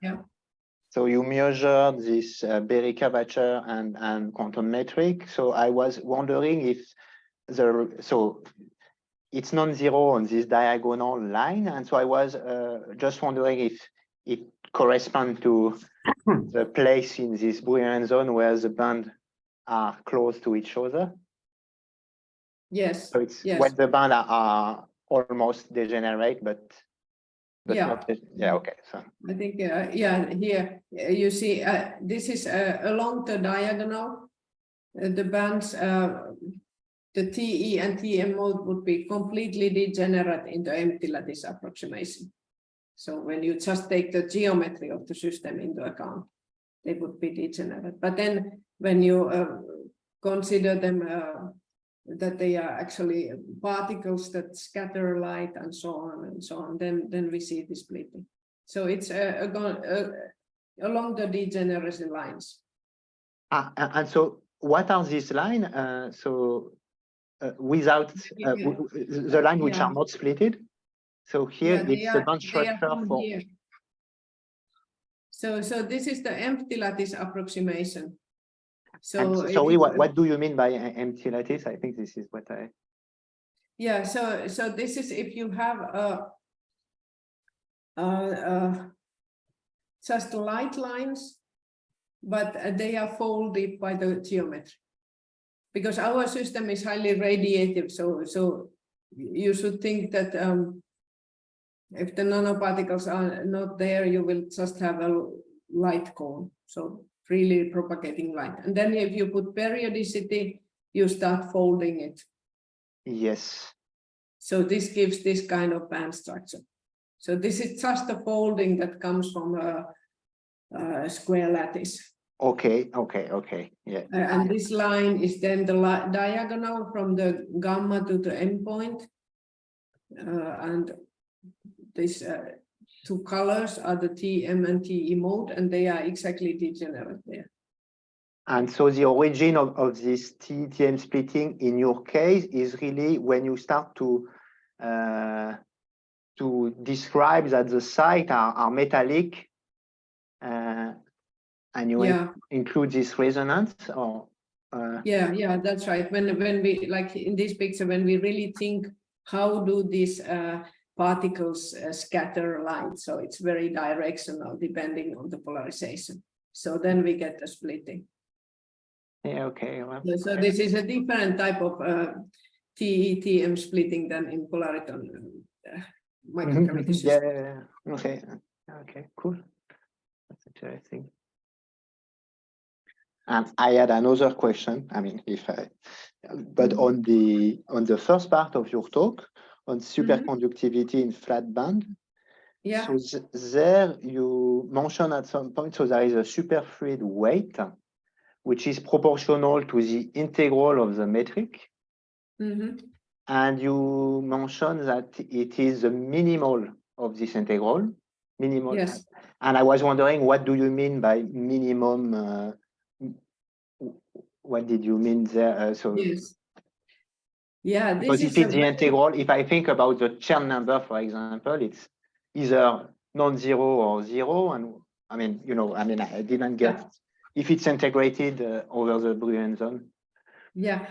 So you measured this Berry curvature and quantum metric. So I was wondering if so it's non-zero on this diagonal line, and so I was just wondering if it corresponds to the place in this Boolean zone where the bands are close to each other. Yes. So it's when the bands are almost degenerate, but yeah. Not, yeah. Okay. So I think yeah. Here you see this is along the diagonal. The bands, the TE and TM mode would be completely degenerate in the empty lattice approximation. So when you just take the geometry of the system into account, they would be degenerate. But then when you consider them that they are actually particles that scatter light and so on, then we see the splitting. So it's along the degeneracy lines. And so what are these lines? Without the lines which are not splitted. So here it's a band structure for. Here. So this is the empty lattice approximation. So sorry, what do you mean by empty lattice? I think this is what I. Yeah. So this is if you have just light lines, but they are folded by the geometry. Because our system is highly radiative, so you should think that if the nanoparticles are not there, you will just have a light cone, so freely propagating light. And then if you put periodicity, you start folding it. Yes. So this gives this kind of band structure. So this is just a folding that comes from a square lattice. Okay, yeah. And this line is then the diagonal from the gamma to the endpoint. And these two colors are the TM and TE mode, and they are exactly degenerate there. And so the origin of this TM splitting in your case is really when you start to describe that the sites are metallic, and you include this resonance, or yeah, that's right. When we, like in this picture, when we really think how do these particles scatter light, so it's very directional depending on the polarization. So then we get the splitting. Yeah, okay. Well, so this is a different type of TE-TM splitting than in polariton microcavity system. Yeah. Okay, cool. That's interesting. And I had another question. I mean, but on the first part of your talk on superconductivity in flat band. Yeah. So there you mentioned at some point, so there is a superfluid weight, which is proportional to the integral of the metric. And you mentioned that it is the minimal of this integral. Minimal. Yes. And I was wondering, what do you mean by minimum? What did you mean there? Yes. Yeah, because if it's the integral, if I think about the Chern number, for example, it's either non-zero or zero. And I mean, I didn't get if it's integrated over the Boolean zone. Yeah.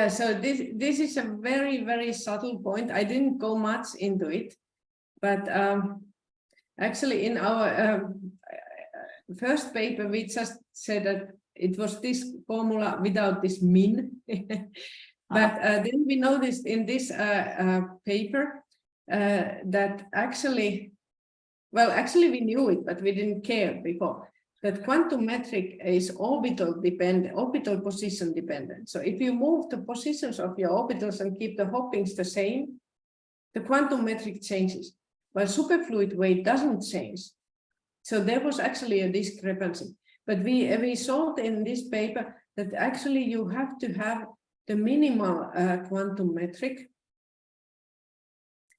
So this is a very, very subtle point. I didn't go much into it, but actually in our first paper, we just said that it was this formula without this min. But then we noticed in this paper that actually we knew it, but we didn't care before, that quantum metric is orbital position dependent. So if you move the positions of your orbitals and keep the hoppings the same, the quantum metric changes, while superfluid weight doesn't change. So there was actually a discrepancy. But we saw in this paper that actually you have to have the minimal quantum metric.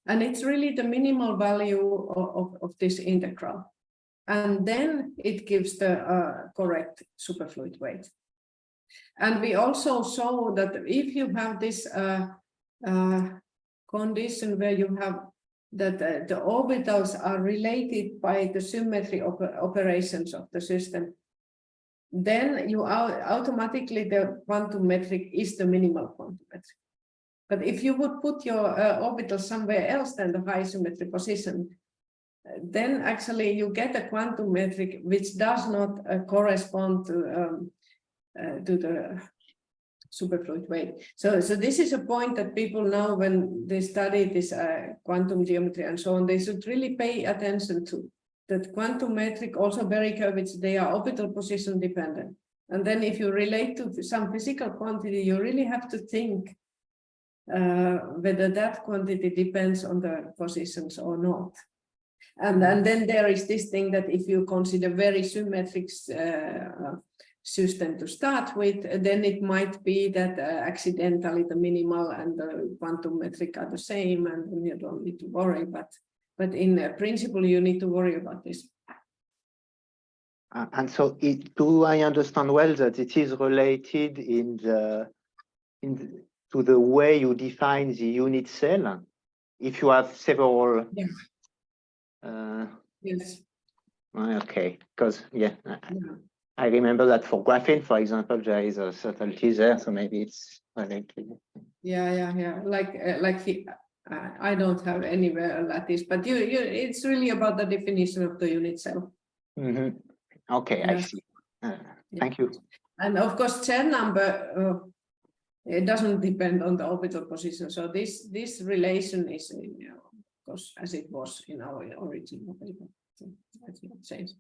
And it's really the minimal value of this integral. And then it gives the correct superfluid weight. And we also saw that if you have this condition where you have that the orbitals are related by the symmetry operations of the system, then you automatically the quantum metric is the minimal quantum metric. But if you would put your orbital somewhere else than the high symmetry position, then actually you get a quantum metric which does not correspond to the superfluid weight. So this is a point that people now, when they study this quantum geometry and so on, they should really pay attention to. That quantum metric, also Berry curvature, they are orbital position dependent. And then if you relate to some physical quantity, you really have to think whether that quantity depends on the positions or not. And then there is this thing that if you consider very symmetric system to start with, then it might be that accidentally the minimal and the quantum metric are the same, and you don't need to worry. But in principle, you need to worry about this. And so, do I understand well that it is related to the way you define the unit cell? If you have several. Yes. Yes. Okay, because I remember that for graphene, for example, there is a subtlety there, so maybe it's related. Yeah. I don't have anywhere lattice, but it's really about the definition of the unit cell. Okay, I see. Thank you. And of course, Chern number it doesn't depend on the orbital position. So this relation is, of course, as it was in our original paper. So that's not changed.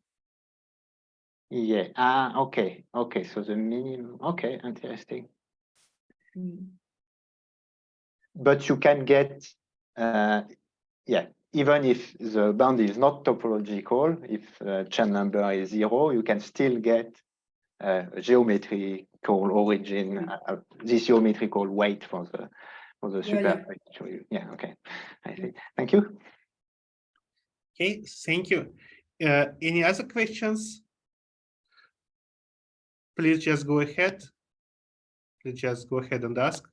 Yeah. Okay. So the minimum. Okay, interesting. But you can get, even if the band is not topological, if Chern number is 0, you can still get geometrical origin, this geometrical weight for the super. Okay. I see. Thank you. Okay, thank you. Any other questions? Please just go ahead. Please just go ahead and ask.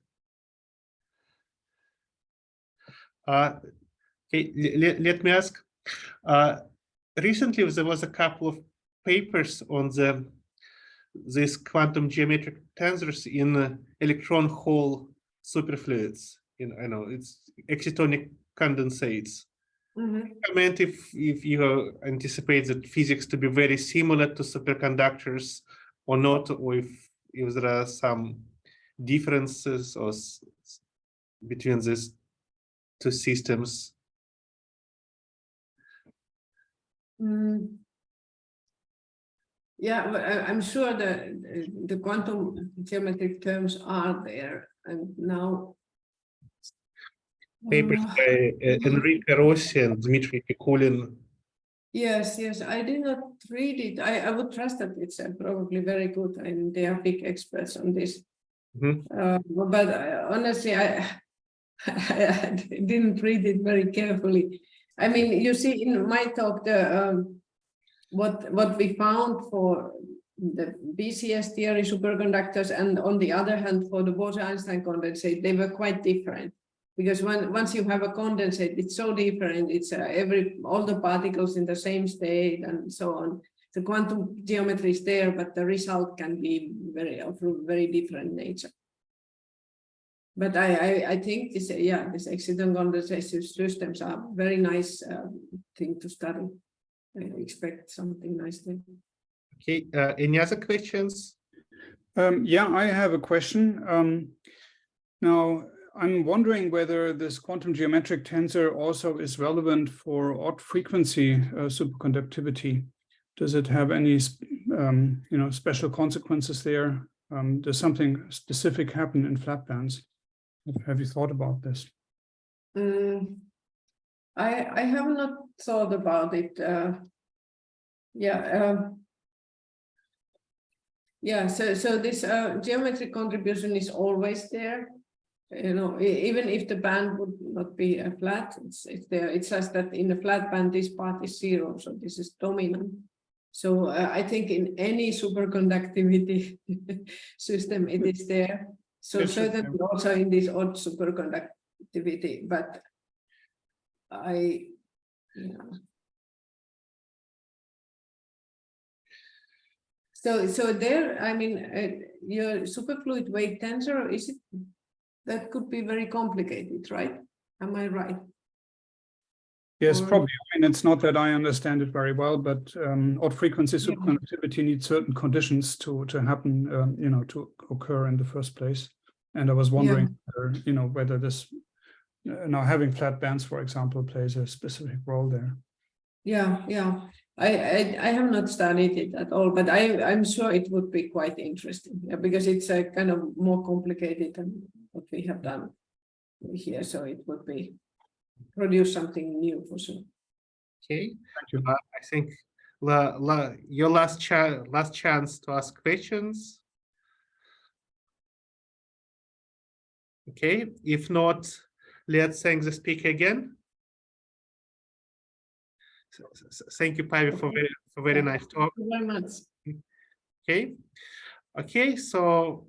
Okay, let me ask. Recently, there was a couple of papers on these quantum geometric tensors in electron hole superfluids. I know it's excitonic condensates. Comment if you anticipate that physics to be very similar to superconductors or not, or if there are some differences between these two systems. Yeah, but I'm sure the quantum geometric terms are there, and now. Papers by Enrique Rossi and Dmitry Pikulin. Yes, I did not read it. I would trust that it's probably very good, and they are big experts on this. But honestly, I didn't read it very carefully. I mean, you see, in my talk, what we found for the BCS theory superconductors, and on the other hand, for the Bose-Einstein condensate, they were quite different. Because once you have a condensate, it's so different. It's all the particles in the same state and so on. The quantum geometry is there, but the result can be of very different nature. But I think this exciton condensation systems are very nice thing to study. I expect something nice there. Okay. Any other questions? Yeah, I have a question. Now, I'm wondering whether this quantum geometric tensor also is relevant for odd frequency superconductivity. Does it have any, special consequences there? Does something specific happen in flat bands? Have you thought about this? I have not thought about it. So this geometric contribution is always there. Even if the band would not be a flat, it's there. It's just that in the flat band, this part is 0, so this is dominant. So I think in any superconductivity system, it is there. So certainly also in this odd superconductivity, but So there, I mean, your superfluid weight tensor, is it? That could be very complicated, right? Am I right? Yes, probably. I mean, it's not that I understand it very well, but odd frequency superconductivity needs certain conditions to happen, to occur in the first place. And I was wondering, whether this, now having flat bands, for example, plays a specific role there. Yeah. I have not studied it at all, but I'm sure it would be quite interesting, because it's a kind of more complicated than what we have done here. So it would be produce something new for sure. Okay, thank you. I think your last chance to ask questions. Okay, if not, let's thank the speaker again. Thank you, Päivi, for very nice talk. Thank you very much. Okay, so